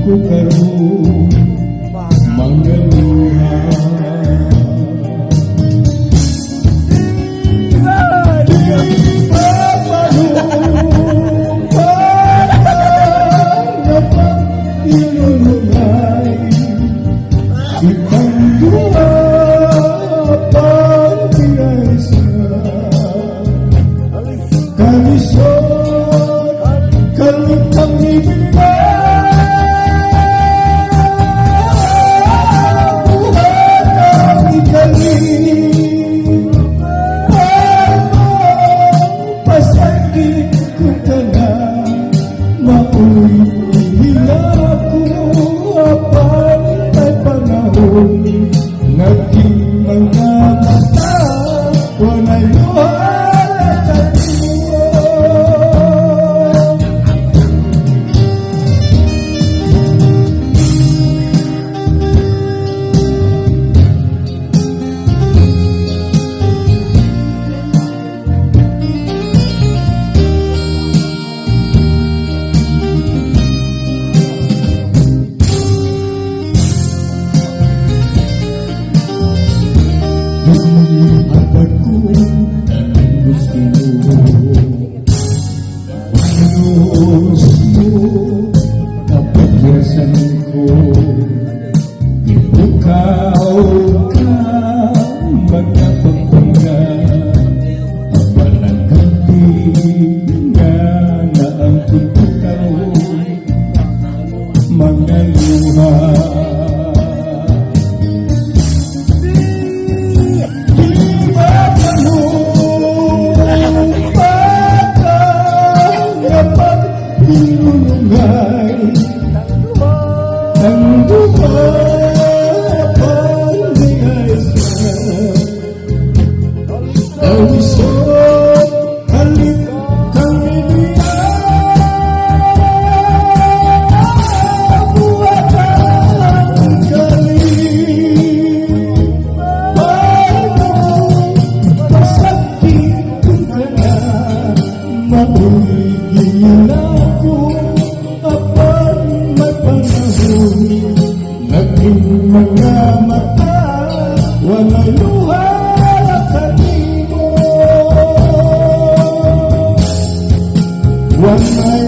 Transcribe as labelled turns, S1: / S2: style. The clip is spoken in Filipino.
S1: ko karon mga luha. Naging mga mata, wala'y luha sa iyo. Apa ku gusto kapagyasan ko ikaw ka mga pampanga abalang kantinga na ang tututaw mga luha. Mabuligin ako kapag may panahon, naging mga mata, wala'y luha sa iyo. Wala'y